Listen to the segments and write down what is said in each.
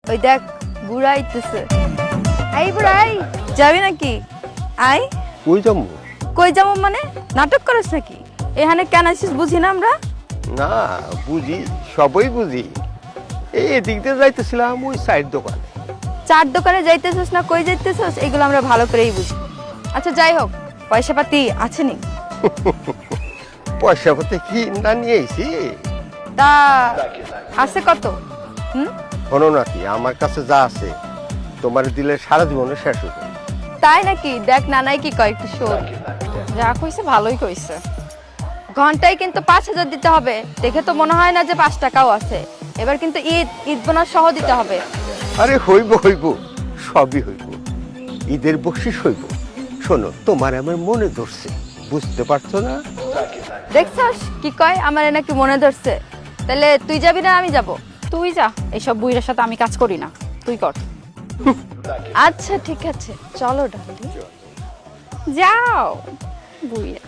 ওই দেখ বুড়া আইতেছে। এই বুড়াই যাবি নাকি? আই কই যাবো? কই যাবো মানে নাটক করিস নাকি? এখানে কেন আসিস বুঝি না আমরা। না বুঝি, সবই বুঝি। এই এদিক দিয়ে যাইতেছিলাম ওই সাইড দোকানে। চার দোকানে যাইতেছিস না কই যাইতেছিস এগুলো আমরা ভালো করেই বুঝি। আচ্ছা যাই হোক, পয়সা পাতি আছে নি? পয়সা পাতি কি না নিয়ে আইছি? তা আছে কত? শোনো নাকি, আমার কাছে যা আছে তোমার দিলে সারা জীবনে শেষ হয়ে যাবে। তাই নাকি? দেখ নানাই কি কয় একটু শোন। যা কইছে ভালোই কইছে। ঘন্টায় কিন্তু 5,000 দিতে হবে। দেখে তো মনে হয় না যে 5 টাকাও আছে। এবার কিন্তু ঈদ বোনাস সহ দিতে হবে। আরে হইব হইব, সবই হইব, ঈদের বকশিস হইব। শোনো, তোমার আমার মনে ধরছে, বুঝতে পারছো না? দেখছস কি কয়, আমার নাকি মনে ধরছে। তাহলে তুই যাবি না আমি যাব? তুই যা, এইসব বুইড়ার সাথে আমি কাজ করি না, তুই কর। আচ্ছা ঠিক আছে, চলো ডালি। যাও বুইড়া।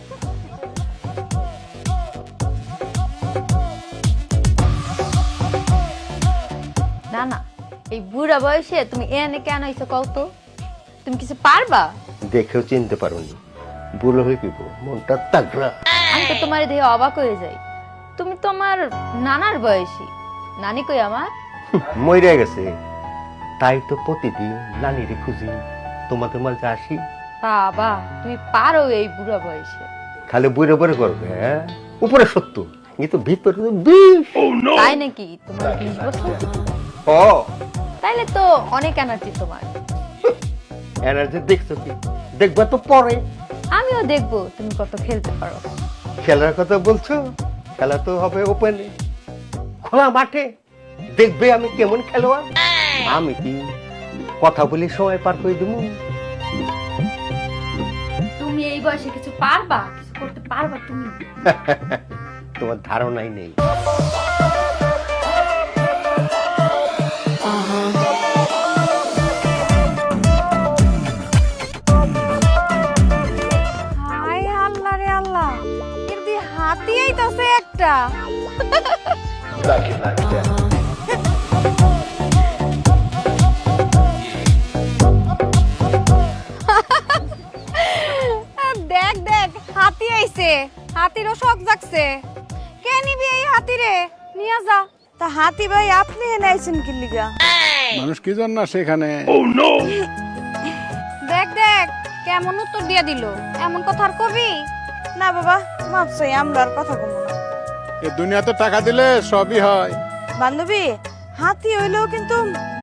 না না, এই বুড়া বয়সে তুমি এনে কেন আইছো কও তো? তুমি কিছু পারবা? দেখেও চিনতে পারোনি, বুড়ো হয়ে গেব, মনটা তাগড়া। আমি তো তোমার দেখে অবাক হয়ে যাই। তুমি তো আমার নানার বয়সী। নানি কই আমার? মইরা গেছে, তাই তো প্রতিদিন নানিরে খুঁজি, তোমাদের মাঝে আসি। বাবা তুমি পারো এই বুড়া বয়সে। খালি বুড়ে বুড়ে করবে, হ্যাঁ? উপরে সত্য কিন্তু ভিতরে তো 20। তাই নাকি? তোমার 20 বছর? ও তাইলে তো অনেক এনার্জি তোমার। এনার্জি দেখছো কি? দেখবা তো পরে। আমিও দেখবো তুমি কত খেলতে পারো। খেলার কথা বলছো? খেলা তো হবে ওপেনে, খোলা মাঠে। দেখবে আমি কেমন খেলোয়াড়। আমি কি কথা বলে সময় পার করে দেবো? তুমি এই বয়সে কিছু পারবা? কিছু করতে পারবা তুমি? তোমার ধারণাই নেই। হাই আল্লাহ রে আল্লাহ, এদি হাতি আইতাছে একটা। দেখ দেখ হাতি আইছে, হাতিরও শখ জাগছে। কে নিবি এই হাতি রে? নিয়ে যা। তা হাতি ভাই আপনি এনে আইছেন কি লিগা? মানুষ কি জন্য সেখানে? দেখ দেখ কেমন উত্তর দিয়া দিল। এমন কথা আর কবি না বাবা, মাপ চাই, আমরা আর কথা কমু না। এ দুনিয়াতে টাকা দিলে সবই হয়। বান্ধবী, হাতি হইলেও কিন্তু